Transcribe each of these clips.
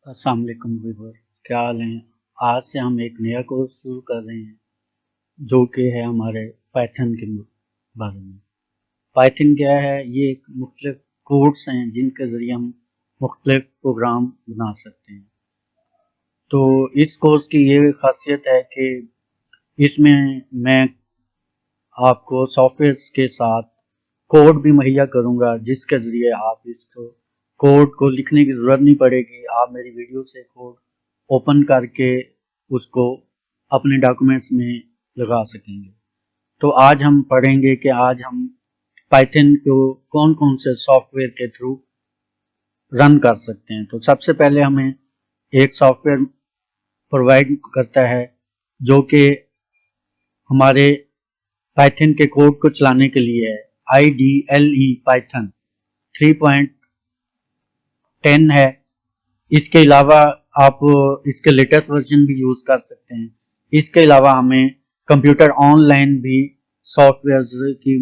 अस्सलाम वालेकुम व्यूअर, क्या हाल हैं। आज से हम एक नया कोर्स शुरू कर रहे हैं जो कि है हमारे पाइथन के बारे में। पाइथन क्या है, ये एक मुख्तलिफ कोड्स हैं जिनके ज़रिए हम मुख्तलिफ प्रोग्राम बना सकते हैं। तो इस कोर्स की ये खासियत है कि इसमें मैं आपको सॉफ्टवेयर के साथ कोड भी मुहैया करूँगा जिसके ज़रिए आप इसको कोड को लिखने की ज़रूरत नहीं पड़ेगी। आप मेरी वीडियो से कोड ओपन करके उसको अपने डॉक्यूमेंट्स में लगा सकेंगे। तो आज हम पढ़ेंगे कि आज हम पाइथन को कौन कौन से सॉफ्टवेयर के थ्रू रन कर सकते हैं। तो सबसे पहले हमें एक सॉफ्टवेयर प्रोवाइड करता है जो कि हमारे पाइथन के कोड को चलाने के लिए है। IDLE पाइथन 3.10 है। इसके अलावा आप इसके लेटेस्ट वर्जन भी यूज़ कर सकते हैं। इसके अलावा हमें कंप्यूटर ऑनलाइन भी सॉफ्टवेयर की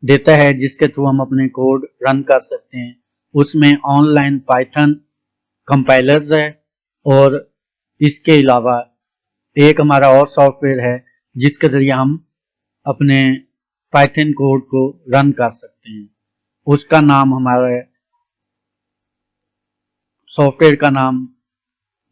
देता है जिसके थ्रू हम अपने कोड रन कर सकते हैं। उसमें ऑनलाइन पाइथन कंपाइलर्स है और इसके अलावा एक हमारा और सॉफ्टवेयर है जिसके ज़रिए हम अपने पाइथन कोड को रन कर सकते हैं। उसका नाम हमारे सॉफ्टवेयर का नाम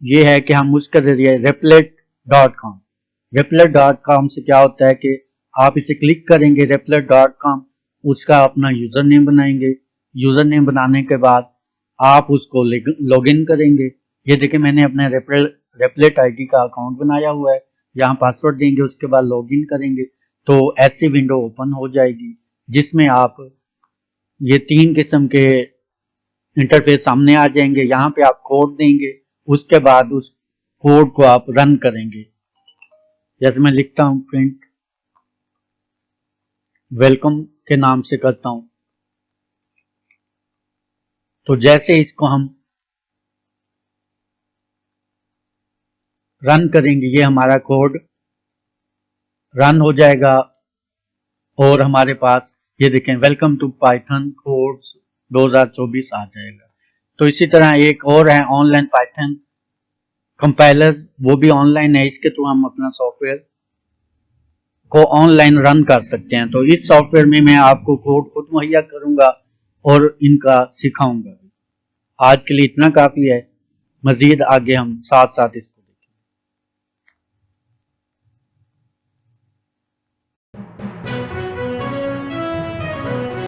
ये है कि हम उसके जरिए replit.com से क्या होता है कि आप इसे क्लिक करेंगे replit.com, उसका अपना यूज़र नेम बनाएंगे। यूज़र नेम बनाने के बाद आप उसको लॉगिन करेंगे। ये देखिए मैंने अपने replit ID का अकाउंट बनाया हुआ है। यहाँ पासवर्ड देंगे, उसके बाद लॉगिन करेंगे तो ऐसी विंडो ओपन हो जाएगी जिसमें आप ये 3 किस्म के इंटरफेस सामने आ जाएंगे। यहाँ पे आप कोड देंगे, उसके बाद उस कोड को आप रन करेंगे। जैसे मैं लिखता हूँ प्रिंट वेलकम के नाम से करता हूँ। तो जैसे इसको हम रन करेंगे ये हमारा कोड रन हो जाएगा और हमारे पास ये देखें वेलकम टू पाइथन कोड्स 2024 आ जाएगा। तो इसी तरह एक और है ऑनलाइन पाइथन कंपाइलर्स, वो भी ऑनलाइन है। इसके थ्रू हम अपना सॉफ्टवेयर को ऑनलाइन रन कर सकते हैं। तो इस सॉफ्टवेयर में मैं आपको कोड खुद मुहैया करूंगा और इनका सिखाऊंगा। आज के लिए इतना काफ़ी है, मज़ीद आगे हम साथ साथ इस